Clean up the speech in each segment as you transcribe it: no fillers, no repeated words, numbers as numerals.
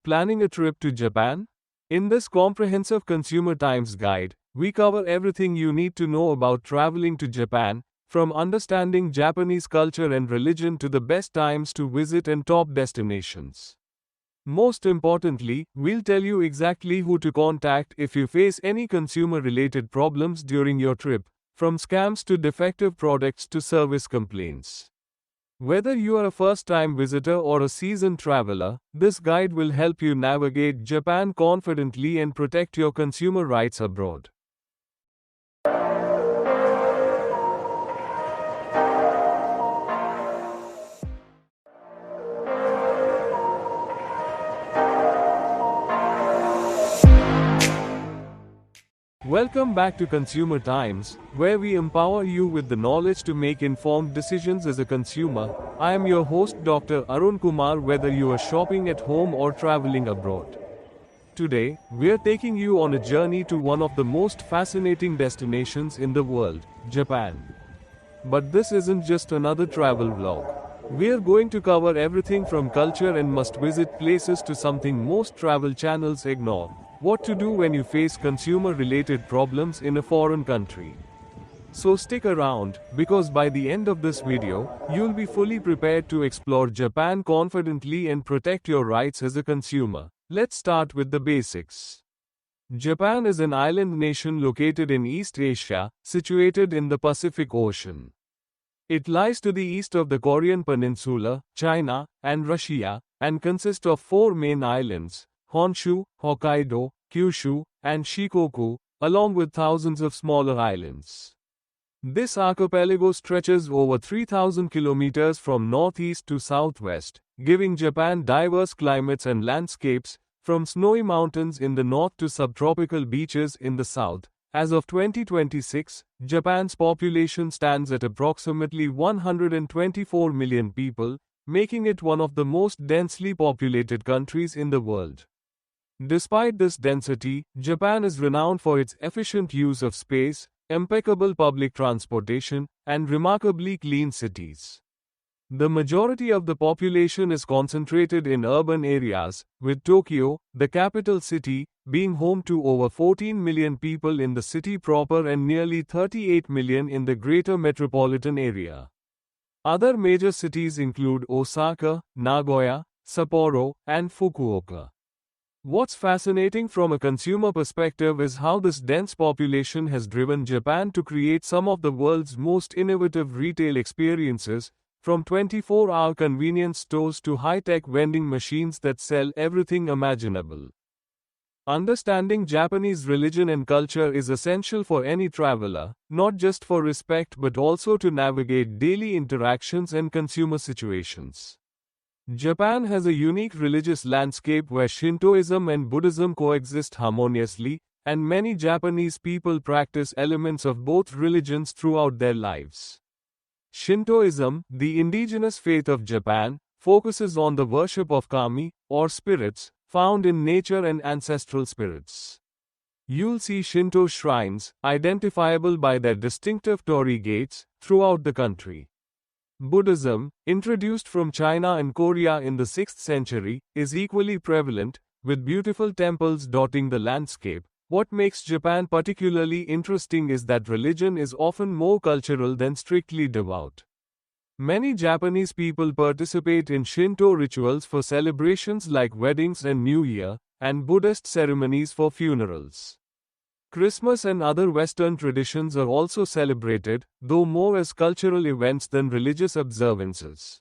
Planning a trip to Japan? In this comprehensive Consumer Times guide, we cover everything you need to know about traveling to Japan, from understanding Japanese culture and religion to the best times to visit and top destinations. Most importantly, we'll tell you exactly who to contact if you face any consumer related problems during your trip, from scams to defective products to service complaints. Whether you are a first time visitor or a seasoned traveler, this guide will help you navigate Japan confidently and protect your consumer rights abroad. Welcome back to Consumer Times, where we empower you with the knowledge to make informed decisions as a consumer. I am your host Dr. Arun Kumar, whether you are shopping at home or traveling abroad. Today, we are taking you on a journey to one of the most fascinating destinations in the world, Japan. But this isn't just another travel vlog. We are going to cover everything from culture and must-visit places to something most travel channels ignore: what to do when you face consumer-related problems in a foreign country. So stick around, because by the end of this video, you'll be fully prepared to explore Japan confidently and protect your rights as a consumer. Let's start with the basics. Japan is an island nation located in East Asia, situated in the Pacific Ocean. It lies to the east of the Korean Peninsula, China, and Russia, and consists of four main islands: Honshu, Hokkaido, Kyushu, and Shikoku, along with thousands of smaller islands. This archipelago stretches over 3,000 kilometers from northeast to southwest, giving Japan diverse climates and landscapes, from snowy mountains in the north to subtropical beaches in the south. As of 2026, Japan's population stands at approximately 124 million people, making it one of the most densely populated countries in the world. Despite this density, Japan is renowned for its efficient use of space, impeccable public transportation, and remarkably clean cities. The majority of the population is concentrated in urban areas, with Tokyo, the capital city, being home to over 14 million people in the city proper and nearly 38 million in the greater metropolitan area. Other major cities include Osaka, Nagoya, Sapporo, and Fukuoka. What's fascinating from a consumer perspective is how this dense population has driven Japan to create some of the world's most innovative retail experiences, from 24-hour convenience stores to high-tech vending machines that sell everything imaginable. Understanding Japanese religion and culture is essential for any traveler, not just for respect but also to navigate daily interactions and consumer situations. Japan has a unique religious landscape where Shintoism and Buddhism coexist harmoniously, and many Japanese people practice elements of both religions throughout their lives. Shintoism, the indigenous faith of Japan, focuses on the worship of kami, or spirits, found in nature and ancestral spirits. You'll see Shinto shrines, identifiable by their distinctive torii gates, throughout the country. Buddhism, introduced from China and Korea in the 6th century, is equally prevalent, with beautiful temples dotting the landscape. What makes Japan particularly interesting is that religion is often more cultural than strictly devout. Many Japanese people participate in Shinto rituals for celebrations like weddings and New Year, and Buddhist ceremonies for funerals. Christmas and other Western traditions are also celebrated, though more as cultural events than religious observances.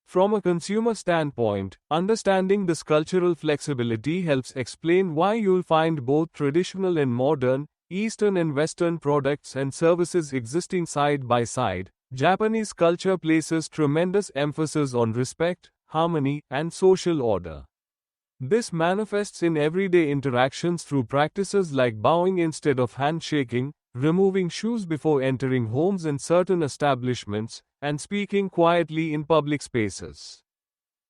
From a consumer standpoint, understanding this cultural flexibility helps explain why you'll find both traditional and modern, Eastern and Western products and services existing side by side. Japanese culture places tremendous emphasis on respect, harmony, and social order. This manifests in everyday interactions through practices like bowing instead of handshaking, removing shoes before entering homes and certain establishments, and speaking quietly in public spaces.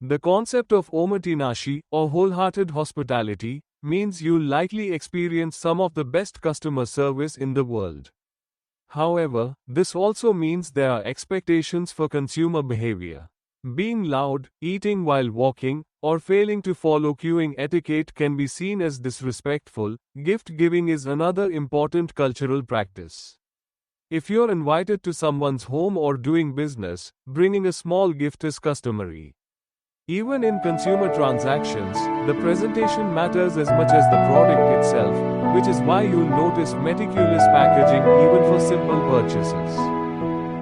The concept of omotenashi, or wholehearted hospitality, means you'll likely experience some of the best customer service in the world. However, this also means there are expectations for consumer behavior. Being loud, eating while walking, or failing to follow queuing etiquette can be seen as disrespectful. Gift giving is another important cultural practice. If you're invited to someone's home or doing business, bringing a small gift is customary. Even in consumer transactions, the presentation matters as much as the product itself, which is why you'll notice meticulous packaging even for simple purchases.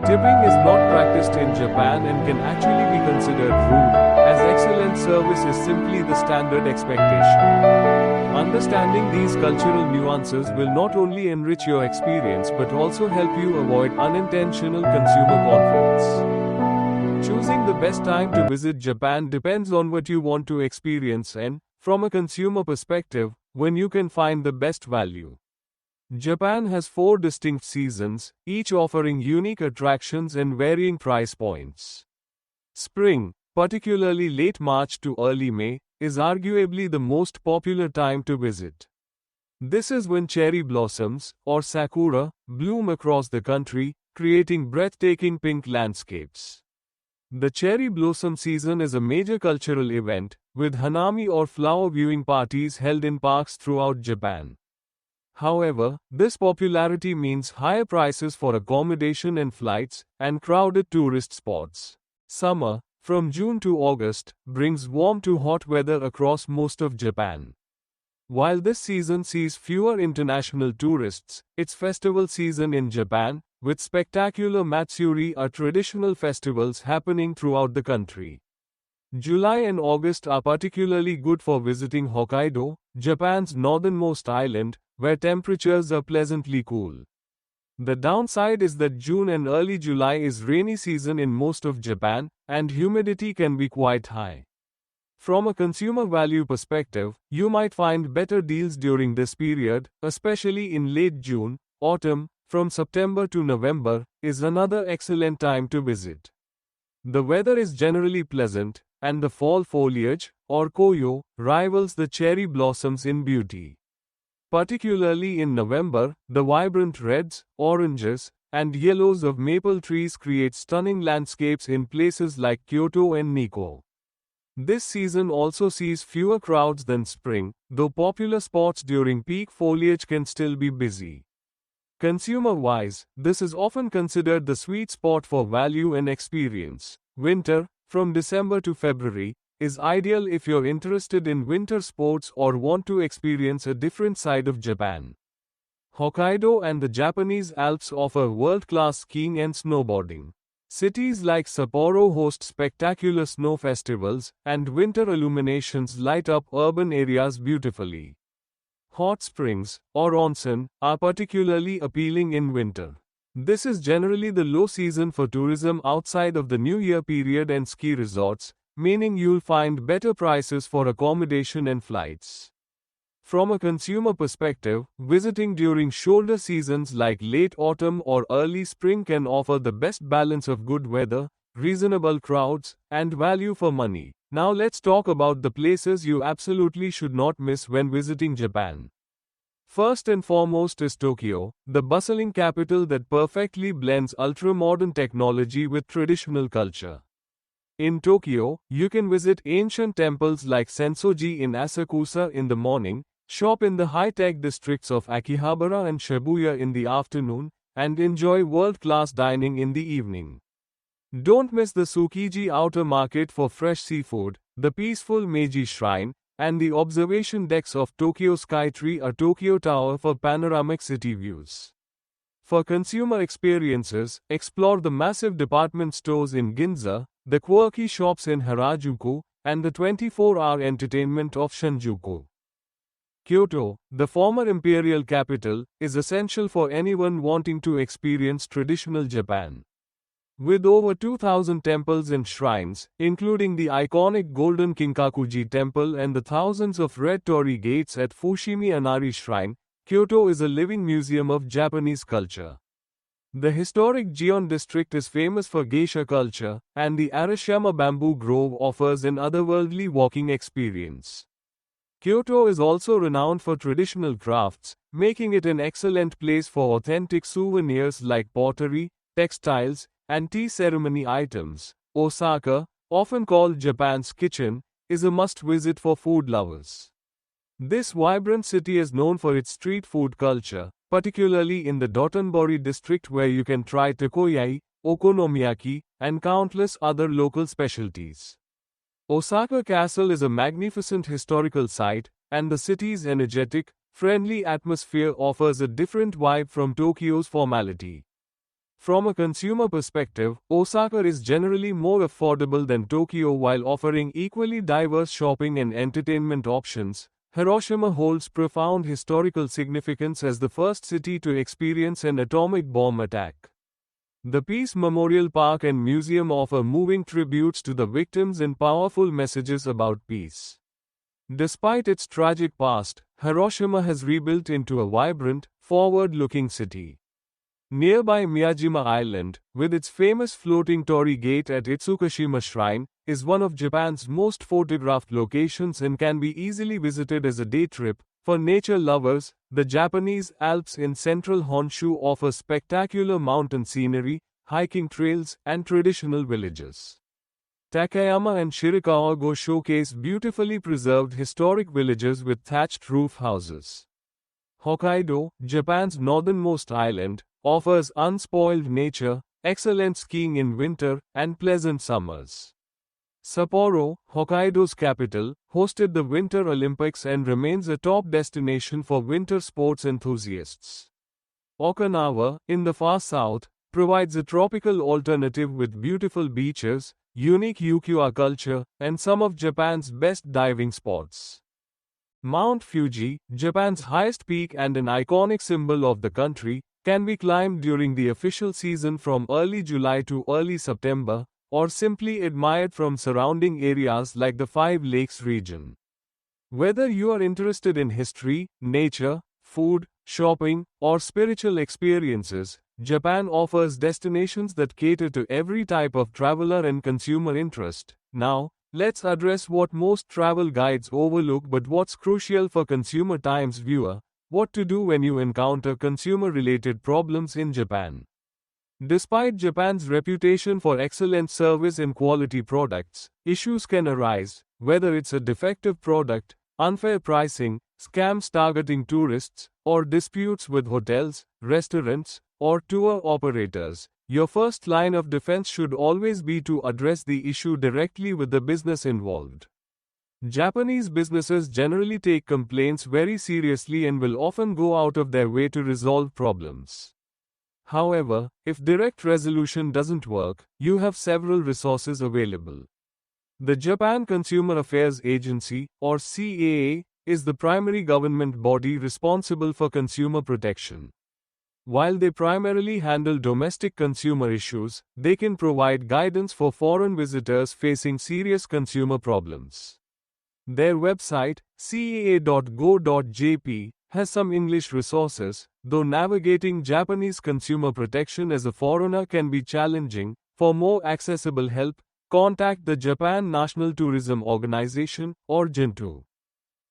Tipping is not practiced in Japan and can actually be considered rude, as excellent service is simply the standard expectation. Understanding these cultural nuances will not only enrich your experience but also help you avoid unintentional consumer conflicts. Choosing the best time to visit Japan depends on what you want to experience and, from a consumer perspective, when you can find the best value. Japan has 4 distinct seasons, each offering unique attractions and varying price points. Spring, particularly late March to early May, is arguably the most popular time to visit. This is when cherry blossoms, or sakura, bloom across the country, creating breathtaking pink landscapes. The cherry blossom season is a major cultural event, with hanami or flower viewing parties held in parks throughout Japan. However, this popularity means higher prices for accommodation and flights, and crowded tourist spots. Summer, from June to August, brings warm to hot weather across most of Japan. While this season sees fewer international tourists, it's festival season in Japan, with spectacular matsuri or traditional festivals happening throughout the country. July and August are particularly good for visiting Hokkaido, Japan's northernmost island, where temperatures are pleasantly cool. The downside is that June and early July is rainy season in most of Japan, and humidity can be quite high. From a consumer value perspective, you might find better deals during this period, especially in late June. Autumn, from September to November, is another excellent time to visit. The weather is generally pleasant, and the fall foliage, or koyo, rivals the cherry blossoms in beauty. Particularly in November, the vibrant reds, oranges, and yellows of maple trees create stunning landscapes in places like Kyoto and Nikko. This season also sees fewer crowds than spring, though popular spots during peak foliage can still be busy. Consumer-wise, this is often considered the sweet spot for value and experience. Winter, from December to February, is ideal if you're interested in winter sports or want to experience a different side of Japan. Hokkaido and the Japanese Alps offer world-class skiing and snowboarding. Cities like Sapporo host spectacular snow festivals, and winter illuminations light up urban areas beautifully. Hot springs, or onsen, are particularly appealing in winter. This is generally the low season for tourism outside of the New Year period and ski resorts, meaning you'll find better prices for accommodation and flights. From a consumer perspective, visiting during shoulder seasons like late autumn or early spring can offer the best balance of good weather, reasonable crowds, and value for money. Now let's talk about the places you absolutely should not miss when visiting Japan. First and foremost is Tokyo, the bustling capital that perfectly blends ultra-modern technology with traditional culture. In Tokyo, you can visit ancient temples like Sensoji in Asakusa in the morning, shop in the high-tech districts of Akihabara and Shibuya in the afternoon, and enjoy world-class dining in the evening. Don't miss the Tsukiji Outer Market for fresh seafood, the peaceful Meiji Shrine, and the observation decks of Tokyo Skytree or Tokyo Tower for panoramic city views. For consumer experiences, explore the massive department stores in Ginza, the quirky shops in Harajuku, and the 24-hour entertainment of Shinjuku. Kyoto, the former imperial capital, is essential for anyone wanting to experience traditional Japan. With over 2,000 temples and shrines, including the iconic Golden Kinkakuji Temple and the thousands of red torii gates at Fushimi Inari Shrine, Kyoto is a living museum of Japanese culture. The historic Gion district is famous for geisha culture, and the Arashiyama Bamboo Grove offers an otherworldly walking experience. Kyoto is also renowned for traditional crafts, making it an excellent place for authentic souvenirs like pottery, textiles, and tea ceremony items. Osaka, often called Japan's kitchen, is a must-visit for food lovers. This vibrant city is known for its street food culture, particularly in the Dotonbori district where you can try takoyaki, okonomiyaki, and countless other local specialties. Osaka Castle is a magnificent historical site, and the city's energetic, friendly atmosphere offers a different vibe from Tokyo's formality. From a consumer perspective, Osaka is generally more affordable than Tokyo while offering equally diverse shopping and entertainment options. Hiroshima holds profound historical significance as the first city to experience an atomic bomb attack. The Peace Memorial Park and Museum offer moving tributes to the victims and powerful messages about peace. Despite its tragic past, Hiroshima has rebuilt into a vibrant, forward-looking city. Nearby Miyajima Island, with its famous floating torii gate at Itsukashima Shrine, is one of Japan's most photographed locations and can be easily visited as a day trip. For nature lovers, the Japanese Alps in central Honshu offer spectacular mountain scenery, hiking trails, and traditional villages. Takayama and Shirakawa-go showcase beautifully preserved historic villages with thatched roof houses. Hokkaido, Japan's northernmost island, offers unspoiled nature, excellent skiing in winter, and pleasant summers. Sapporo, Hokkaido's capital, hosted the Winter Olympics and remains a top destination for winter sports enthusiasts. Okinawa, in the far south, provides a tropical alternative with beautiful beaches, unique Ukiyo culture, and some of Japan's best diving spots. Mount Fuji, Japan's highest peak and an iconic symbol of the country, can be climbed during the official season from early July to early September, or simply admired from surrounding areas like the Five Lakes region. Whether you are interested in history, nature, food, shopping, or spiritual experiences, Japan offers destinations that cater to every type of traveler and consumer interest. Now, let's address what most travel guides overlook but what's crucial for Consumer Times viewer: what to do when you encounter consumer-related problems in Japan. Despite Japan's reputation for excellent service and quality products, issues can arise, whether it's a defective product, unfair pricing, scams targeting tourists, or disputes with hotels, restaurants, or tour operators. Your first line of defense should always be to address the issue directly with the business involved. Japanese businesses generally take complaints very seriously and will often go out of their way to resolve problems. However, if direct resolution doesn't work, you have several resources available. The Japan Consumer Affairs Agency, or CAA, is the primary government body responsible for consumer protection. While they primarily handle domestic consumer issues, they can provide guidance for foreign visitors facing serious consumer problems. Their website, caa.go.jp, has some English resources, though navigating Japanese consumer protection as a foreigner can be challenging. For more accessible help, contact the Japan National Tourism Organization, or JNTO.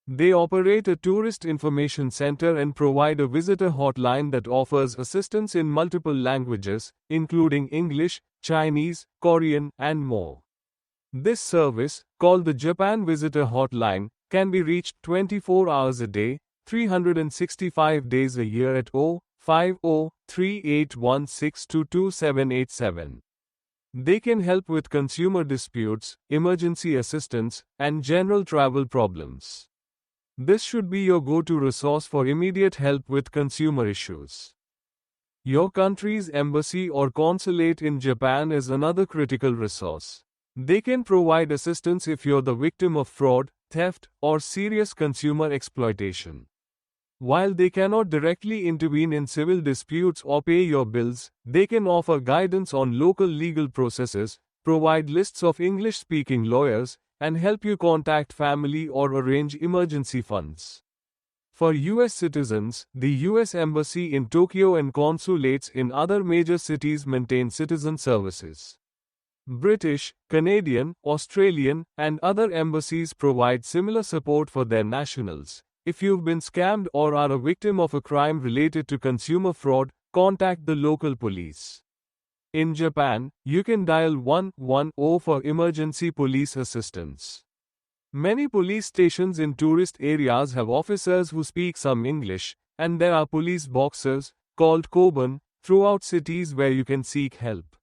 They operate a tourist information center and provide a visitor hotline that offers assistance in multiple languages, including English, Chinese, Korean, and more. This service, called the Japan Visitor Hotline, can be reached 24 hours a day, 365 days a year at 050-3816-22787. They can help with consumer disputes, emergency assistance, and general travel problems. This should be your go-to resource for immediate help with consumer issues. Your country's embassy or consulate in Japan is another critical resource. They can provide assistance if you're the victim of fraud, theft, or serious consumer exploitation. While they cannot directly intervene in civil disputes or pay your bills, they can offer guidance on local legal processes, provide lists of English-speaking lawyers, and help you contact family or arrange emergency funds. For U.S. citizens, the U.S. Embassy in Tokyo and consulates in other major cities maintain citizen services. British, Canadian, Australian, and other embassies provide similar support for their nationals. If you've been scammed or are a victim of a crime related to consumer fraud, contact the local police. In Japan, you can dial 110 for emergency police assistance. Many police stations in tourist areas have officers who speak some English, and there are police boxes, called koban, throughout cities where you can seek help.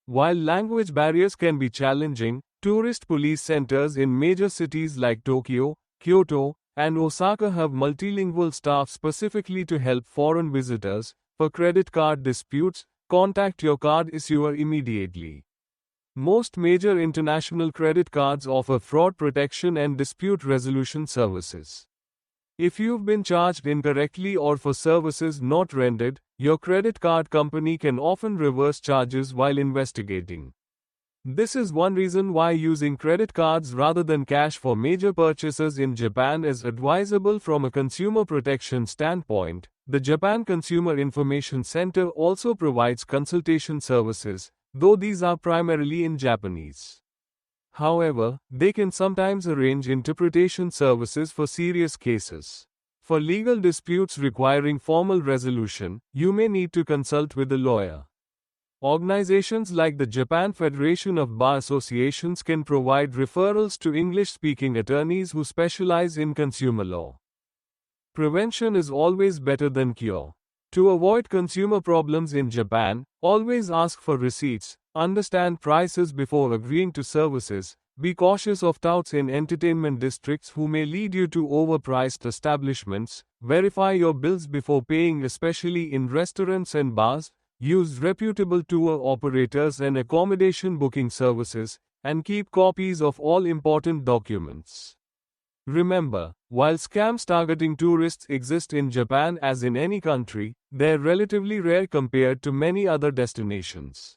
While language barriers can be challenging, tourist police centers in major cities like Tokyo, Kyoto, and Osaka have multilingual staff specifically to help foreign visitors. For credit card disputes, contact your card issuer immediately. Most major international credit cards offer fraud protection and dispute resolution services. If you've been charged incorrectly or for services not rendered, your credit card company can often reverse charges while investigating. This is one reason why using credit cards rather than cash for major purchases in Japan is advisable from a consumer protection standpoint. The Japan Consumer Information Center also provides consultation services, though these are primarily in Japanese. However, they can sometimes arrange interpretation services for serious cases. For legal disputes requiring formal resolution, you may need to consult with a lawyer. Organizations like the Japan Federation of Bar Associations can provide referrals to English-speaking attorneys who specialize in consumer law. Prevention is always better than cure. To avoid consumer problems in Japan, always ask for receipts, understand prices before agreeing to services, be cautious of touts in entertainment districts who may lead you to overpriced establishments, verify your bills before paying, especially in restaurants and bars, use reputable tour operators and accommodation booking services, and keep copies of all important documents. Remember, while scams targeting tourists exist in Japan as in any country, they're relatively rare compared to many other destinations.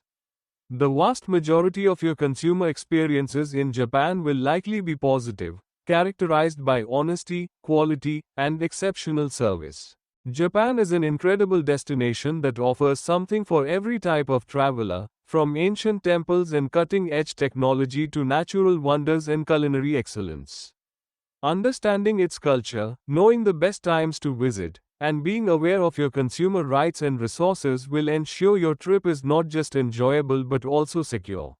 The vast majority of your consumer experiences in Japan will likely be positive, characterized by honesty, quality, and exceptional service. Japan is an incredible destination that offers something for every type of traveler, from ancient temples and cutting-edge technology to natural wonders and culinary excellence. Understanding its culture, knowing the best times to visit, and being aware of your consumer rights and resources will ensure your trip is not just enjoyable but also secure.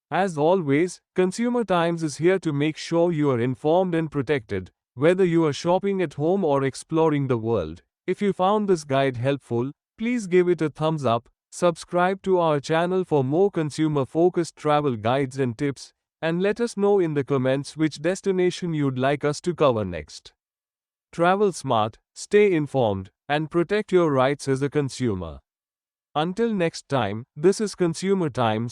As always, Consumer Times is here to make sure you are informed and protected, whether you are shopping at home or exploring the world. If you found this guide helpful, please give it a thumbs up, subscribe to our channel for more consumer-focused travel guides and tips, and let us know in the comments which destination you'd like us to cover next. Travel smart, stay informed, and protect your rights as a consumer. Until next time, this is Consumer Times,